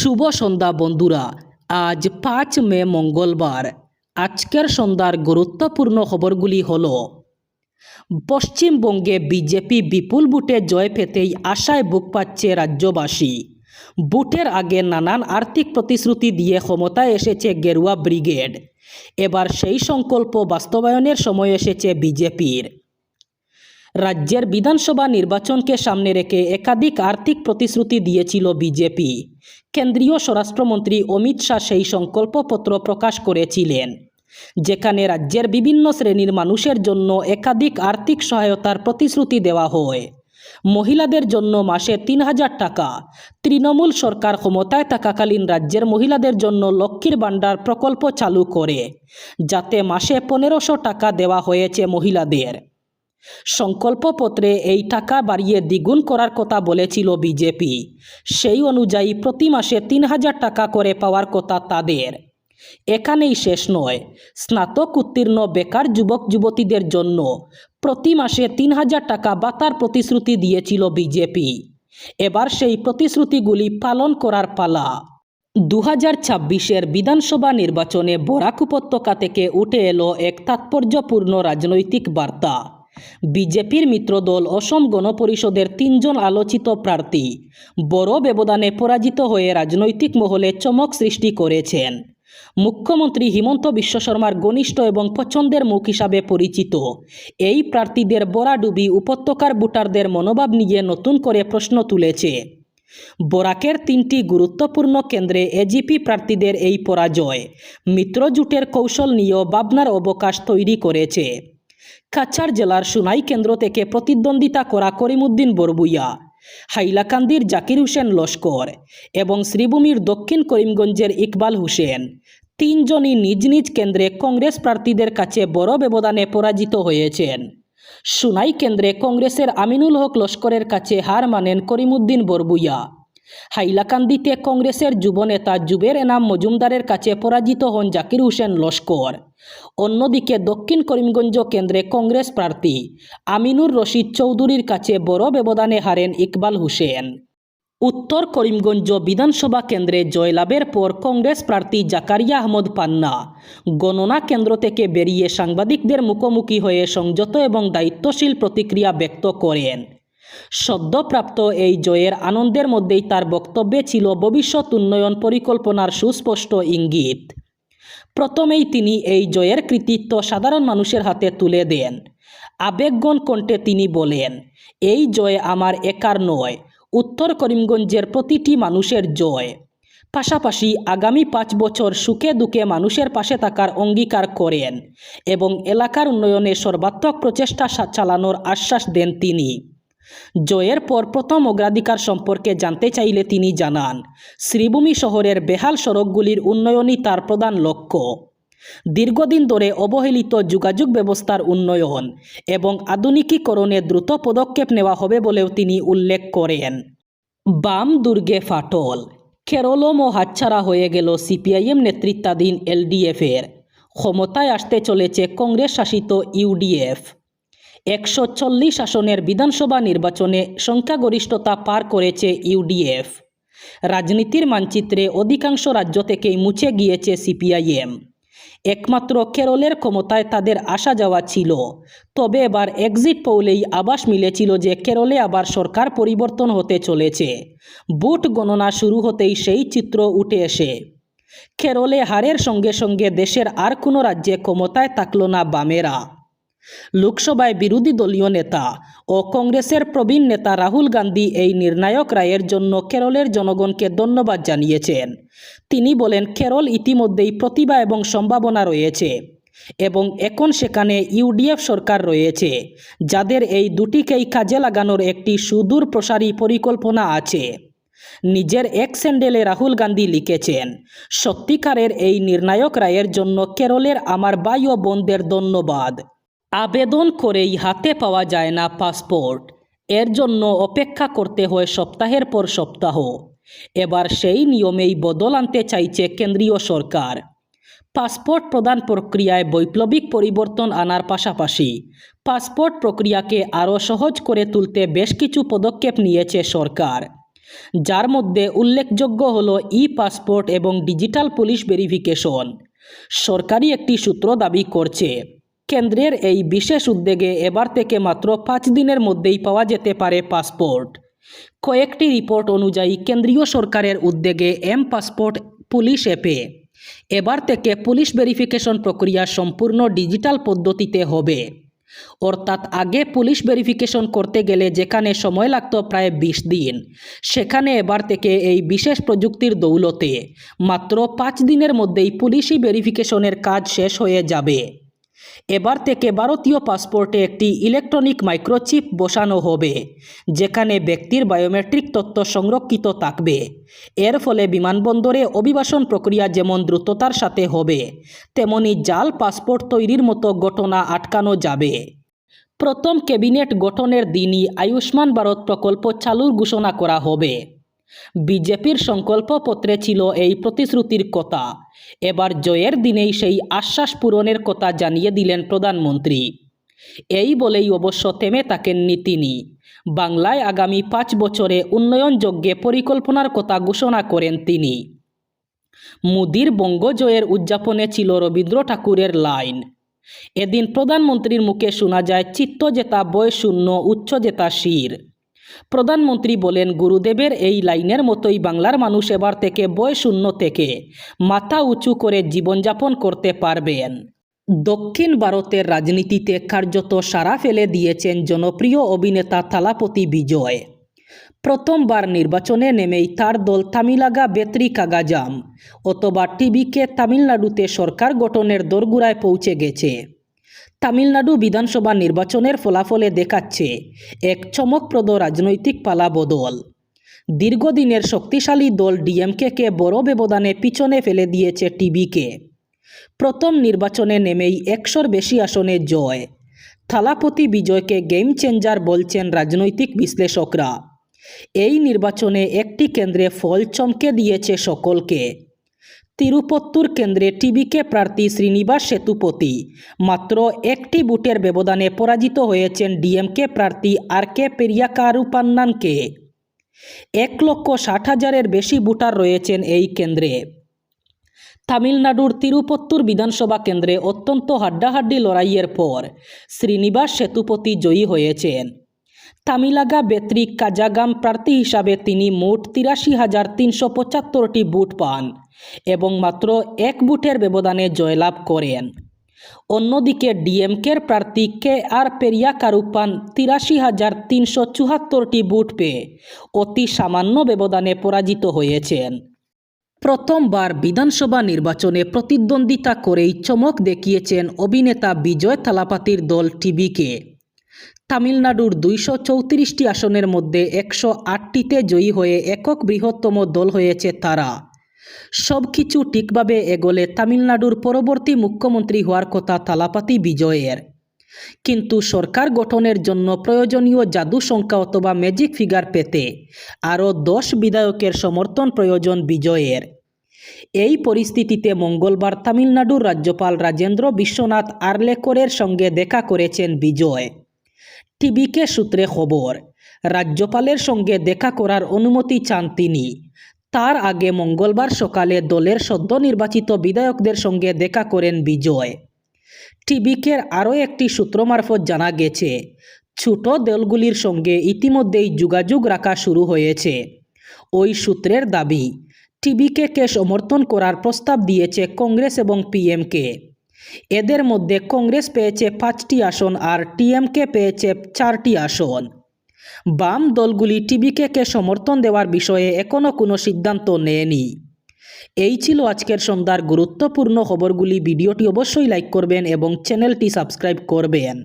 শুভ সন্ধ্যা বন্ধুরা। আজ 5 মে মঙ্গলবার। আজকের সন্ধ্যার গুরুত্বপূর্ণ খবরগুলি হল: পশ্চিমবঙ্গে বিজেপি বিপুল ভোটে জয় পেতেই আশায় বুক পাচ্ছে রাজ্যবাসী। ভোটের আগে নানান আর্থিক প্রতিশ্রুতি দিয়ে ক্ষমতায় এসেছে গেরুয়া ব্রিগেড। এবার সেই সংকল্প বাস্তবায়নের সময় এসেছে বিজেপির। রাজ্যের বিধানসভা নির্বাচনকে সামনে রেখে একাধিক আর্থিক প্রতিশ্রুতি দিয়েছিল বিজেপি। কেন্দ্রীয় স্বরাষ্ট্রমন্ত্রী অমিত শাহ সেই সংকল্পপত্র প্রকাশ করেছিলেন, যেখানে রাজ্যের বিভিন্ন শ্রেণীর মানুষের জন্য একাধিক আর্থিক সহায়তার প্রতিশ্রুতি দেওয়া হয়। মহিলাদের জন্য মাসে 3,000 টাকা। তৃণমূল সরকার ক্ষমতায় থাকাকালীন রাজ্যের মহিলাদের জন্য লক্ষ্মীর ভাণ্ডার প্রকল্প চালু করে, যাতে মাসে 1,500 টাকা দেওয়া হয়েছে মহিলাদের। সংকল্পপত্রে এই টাকা বাড়িয়ে দ্বিগুণ করার কথা বলেছিল বিজেপি। সেই অনুযায়ী প্রতি মাসে 3,000 টাকা করে পাওয়ার কথা তাদের। এখানেই শেষ নয়, স্নাতক উত্তীর্ণ বেকার যুবক যুবতীদের জন্য প্রতি মাসে 3,000 টাকা ভাতার প্রতিশ্রুতি দিয়েছিল বিজেপি। এবার সেই প্রতিশ্রুতিগুলি পালন করার পালা। 2026-এর বিধানসভা নির্বাচনে বরাক উপত্যকা থেকে উঠে এলো এক তাৎপর্যপূর্ণ রাজনৈতিক বার্তা। বিজেপির মিত্রদল অসম গণ পরিষদের 3 জন আলোচিত প্রার্থী বড় ব্যবধানে পরাজিত হয়ে রাজনৈতিক মহলে চমক সৃষ্টি করেছেন। মুখ্যমন্ত্রী হিমন্ত বিশ্ব শর্মার ঘনিষ্ঠ এবং পছন্দের মুখ হিসাবে পরিচিত এই প্রার্থীদের বরাডুবি উপত্যকার ভোটারদের মনোভাব নিয়ে নতুন করে প্রশ্ন তুলেছে। বরাকের 3টি গুরুত্বপূর্ণ কেন্দ্রে এজিপি প্রার্থীদের এই পরাজয় মিত্রজোটের কৌশল নিয়েও ভাবনার অবকাশ তৈরি করেছে। কাছাড় জেলার সুনাই কেন্দ্র থেকে প্রতিদ্বন্দ্বিতা করা করিমউদ্দিন বরবুইয়া, হাইলাকান্দির জাকির হোসেন লস্কর এবং শ্রীভূমির দক্ষিণ করিমগঞ্জের ইকবাল হোসেন 3 জনই নিজ নিজ কেন্দ্রে কংগ্রেস প্রার্থীদের কাছে বড় ব্যবধানে পরাজিত হয়েছেন। সুনাই কেন্দ্রে কংগ্রেসের আমিনুল হক লস্করের কাছে হার মানেন করিমউদ্দিন বরবুইয়া। হাইলাকান্দিতে কংগ্রেসের যুবনেতা জুবের এনাম মজুমদারের কাছে পরাজিত হন জাকির হোসেন লস্কর। অন্যদিকে দক্ষিণ করিমগঞ্জ কেন্দ্রে কংগ্রেস প্রার্থী আমিনুর রশিদ চৌধুরীর কাছে বড় ব্যবধানে হারেন ইকবাল হোসেন। উত্তর করিমগঞ্জ বিধানসভা কেন্দ্রে জয়লাভের পর কংগ্রেস প্রার্থী জাকারিয়া আহমদ পান্না গণনা কেন্দ্র থেকে বেরিয়ে সাংবাদিকদের মুখোমুখি হয়ে সংযত এবং দায়িত্বশীল প্রতিক্রিয়া ব্যক্ত করেন। সদ্যপ্রাপ্ত এই জয়ের আনন্দের মধ্যেই তার বক্তব্যে ছিল ভবিষ্যৎ উন্নয়ন পরিকল্পনার সুস্পষ্ট ইঙ্গিত। প্রথমেই তিনি এই জয়ের কৃতিত্ব সাধারণ মানুষের হাতে তুলে দেন। আবেগঘন কণ্ঠে তিনি বলেন, এই জয় আমার একার নয়, উত্তর করিমগঞ্জের প্রতিটি মানুষের জয়। পাশাপাশি আগামী 5 বছর সুখে দুঃখে মানুষের পাশে থাকার অঙ্গীকার করেন এবং এলাকার উন্নয়নে সর্বাত্মক প্রচেষ্টা চালানোর আশ্বাস দেন তিনি। জয়ের পর প্রথম অগ্রাধিকার সম্পর্কে জানতে চাইলে তিনি জানান, শ্রীভূমি শহরের বেহাল সড়কগুলির উন্নয়নই তার প্রধান লক্ষ্য। দীর্ঘদিন ধরে অবহেলিত যোগাযোগ ব্যবস্থার উন্নয়ন এবং আধুনিকীকরণে দ্রুত পদক্ষেপ নেওয়া হবে বলেও তিনি উল্লেখ করেন। বাম দুর্গে ফাটল, কেরলমও হাতছাড়া হয়ে গেল সিপিআইএম নেতৃত্বাধীন এলডিএফের। ক্ষমতায় আসতে চলেছে কংগ্রেস শাসিত ইউডিএফ। 140 আসনের বিধানসভা নির্বাচনে সংখ্যাগরিষ্ঠতা পার করেছে ইউডিএফ। রাজনীতির মানচিত্রে অধিকাংশ রাজ্য থেকেই মুছে গিয়েছে সিপিআইএম। একমাত্র কেরলের ক্ষমতায় তাদের আসা যাওয়া ছিল, তবে এবার এক্সিট পোলেই আভাস মিলেছিল যে কেরলে আবার সরকার পরিবর্তন হতে চলেছে। ভোট গণনা শুরু হতেই সেই চিত্র উঠে এসে কেরলে হারের সঙ্গে সঙ্গে দেশের আর কোনো রাজ্যে ক্ষমতায় থাকল না বামেরা। লোকসভায় বিরোধী দলীয় নেতা ও কংগ্রেসের প্রবীণ নেতা রাহুল গান্ধী এই নির্ণায়ক রায়ের জন্য কেরলের জনগণকে ধন্যবাদ জানিয়েছেন। তিনি বলেন, কেরল ইতিমধ্যেই প্রতিভা এবং সম্ভাবনা রয়েছে এবং এখন সেখানে ইউডিএফ সরকার রয়েছে, যাদের এই দুটিকেই কাজে লাগানোর একটি সুদূর প্রসারী পরিকল্পনা আছে। নিজের এক্স হ্যান্ডেলে রাহুল গান্ধী লিখেছেন, সত্যিকারের এই নির্ণায়ক রায়ের জন্য কেরলের আমার ভাই ও বোনদের ধন্যবাদ। আবেদন করেই হাতে পাওয়া যায় না পাসপোর্ট, এর জন্য অপেক্ষা করতে হয় সপ্তাহের পর সপ্তাহ। এবার সেই নিয়মেই বদল আনতে চাইছে কেন্দ্রীয় সরকার। পাসপোর্ট প্রদান প্রক্রিয়ায় বৈপ্লবিক পরিবর্তন আনার পাশাপাশি পাসপোর্ট প্রক্রিয়াকে আরও সহজ করে তুলতে বেশ কিছু পদক্ষেপ নিয়েছে সরকার। যার মধ্যে উল্লেখযোগ্য হল ই-পাসপোর্ট এবং ডিজিটাল পুলিশ ভেরিফিকেশন। সরকারি একটি সূত্র দাবি করছে, কেন্দ্রের এই বিশেষ উদ্যোগে এবার থেকে মাত্র 5 দিনের মধ্যেই পাওয়া যেতে পারে পাসপোর্ট। কয়েকটি রিপোর্ট অনুযায়ী কেন্দ্রীয় সরকারের উদ্যোগে এম-পাসপোর্ট পুলিশ অ্যাপে এবার থেকে পুলিশ ভেরিফিকেশন প্রক্রিয়া সম্পূর্ণ ডিজিটাল পদ্ধতিতে হবে। অর্থাৎ আগে পুলিশ ভেরিফিকেশন করতে গেলে যেখানে সময় লাগত প্রায় 20 দিন, সেখানে এবার থেকে এই বিশেষ প্রযুক্তির দৌলতে মাত্র 5 দিনের মধ্যেই পুলিশি ভেরিফিকেশনের কাজ শেষ হয়ে যাবে। এবার থেকে ভারতীয় পাসপোর্টে একটি ইলেকট্রনিক মাইক্রোচিপ বসানো হবে, যেখানে ব্যক্তির বায়োমেট্রিক তথ্য সংরক্ষিত থাকবে। এর ফলে বিমানবন্দরে অভিবাসন প্রক্রিয়া যেমন দ্রুততার সাথে হবে, তেমনি জাল পাসপোর্ট তৈরির মতো ঘটনা আটকানো যাবে। প্রথম ক্যাবিনেট গঠনের দিনই আয়ুষ্মান ভারত প্রকল্প চালুর ঘোষণা করা হবে। বিজেপির সংকল্পপত্রে ছিল এই প্রতিশ্রুতির কথা। এবার জয়ের দিনেই সেই আশ্বাস পূরণের কথা জানিয়ে দিলেন প্রধানমন্ত্রী। এই বলেই অবশ্য থেমে থাকেননি তিনি। বাংলায় আগামী 5 বছরে উন্নয়নযজ্ঞে পরিকল্পনার কথা ঘোষণা করেন তিনি। মোদির বঙ্গজয়ের উদযাপনে ছিল রবীন্দ্র ঠাকুরের লাইন। এদিন প্রধানমন্ত্রীর মুখে শোনা যায়, চিত্ত জেতা বয় শূন্য, উচ্চ জেতা শির। প্রধানমন্ত্রী বলেন, গুরুদেবের এই লাইনের মতোই বাংলার মানুষ এবার থেকে বয় শূন্য থেকে মাথা উঁচু করে জীবনযাপন করতে পারবেন। দক্ষিণ ভারতের রাজনীতিতে কার্যত সাড়া ফেলে দিয়েছেন জনপ্রিয় অভিনেতা থালাপতি বিজয়। প্রথমবার নির্বাচনে নেমেই তার দল তামিলাগা বেত্রি কাগাজাম অথবা টিবিকে তামিলনাড়ুতে সরকার গঠনের দোরগোড়ায় পৌঁছে গেছে। তামিলনাড়ু বিধানসভা নির্বাচনের ফলাফলে দেখাচ্ছে এক চমকপ্রদ রাজনৈতিক পালাবদল। দীর্ঘদিনের শক্তিশালী দল ডিএমকে বড় ব্যবধানে পিছনে ফেলে দিয়েছে টিবিকে। প্রথম নির্বাচনে নেমেই 100-র বেশি আসনে জয়। থালাপতি বিজয়কে গেম চেঞ্জার বলছেন রাজনৈতিক বিশ্লেষকরা। এই নির্বাচনে একটি কেন্দ্রে ফল চমকে দিয়েছে সকলকে। তিরুপত্তুর কেন্দ্রে টিবিকে প্রার্থী শ্রীনিবাস সেতুপতি মাত্র একটি ভোটের ব্যবধানে পরাজিত হয়েছেন ডিএমকে প্রার্থী আর.কে পেরিয়াকারুপান্নানকে। 1,60,000-এর বেশি ভোটার রয়েছেন এই কেন্দ্রে। তামিলনাড়ুর তিরুপত্তুর বিধানসভা কেন্দ্রে অত্যন্ত হাড্ডাহাড্ডি লড়াইয়ের পর শ্রীনিবাস সেতুপতি জয়ী হয়েছেন। তামিলাগা বেত্রি কাজাগাম প্রার্থী হিসাবে তিনি মোট 83,375টি ভোট পান এবং মাত্র 1 ভোটের ব্যবধানে জয়লাভ করেন। অন্যদিকে ডিএমকের প্রার্থী কে.আর. পেরিয়াকারুপান 83,374টি ভোট পেয়ে অতি সামান্য ব্যবধানে পরাজিত হয়েছেন। প্রথমবার বিধানসভা নির্বাচনে প্রতিদ্বন্দ্বিতা করেই চমক দেখিয়েছেন অভিনেতা বিজয় থালাপাতির দল টিবিকে। তামিলনাড়ুর 234টি আসনের মধ্যে 108টিতে জয়ী হয়ে একক বৃহত্তম দল হয়েছে তারা। সবকিছু ঠিকভাবে এগোলে তামিলনাড়ুর পরবর্তী মুখ্যমন্ত্রী হওয়ার কথা থালাপাতি বিজয়ের। কিন্তু সরকার গঠনের জন্য প্রয়োজনীয় জাদু সংখ্যা অথবা ম্যাজিক ফিগার পেতে আরও 10 বিধায়কের সমর্থন প্রয়োজন বিজয়ের। এই পরিস্থিতিতে মঙ্গলবার তামিলনাড়ুর রাজ্যপাল রাজেন্দ্র বিশ্বনাথ আর্লেকরের সঙ্গে দেখা করেছেন বিজয়। টিবিকে সূত্রে খবর, রাজ্যপালের সঙ্গে দেখা করার অনুমতি চান তিনি। তার আগে মঙ্গলবার সকালে দলের সদ্য নির্বাচিত বিধায়কদের সঙ্গে দেখা করেন বিজয়। টিবিকের আরও একটি সূত্র মারফত জানা গেছে, ছোট দলগুলির সঙ্গে ইতিমধ্যেই যোগাযোগ রাখা শুরু হয়েছে। ওই সূত্রের দাবি, টিবিকে সমর্থন করার প্রস্তাব দিয়েছে কংগ্রেস এবং পিএমকে। এদের মধ্যে কংগ্রেস পেয়েছে 5টি আসন আর টিএমকে পেয়েছে 4টি আসন। বাম দলগুলি টিবিকে সমর্থন দেওয়ার বিষয়ে এখনও কোনো সিদ্ধান্ত নেয়নি। এই ছিল আজকের সন্ধ্যার গুরুত্বপূর্ণ খবরগুলি। ভিডিওটি অবশ্যই লাইক করবেন এবং চ্যানেলটি সাবস্ক্রাইব করবেন।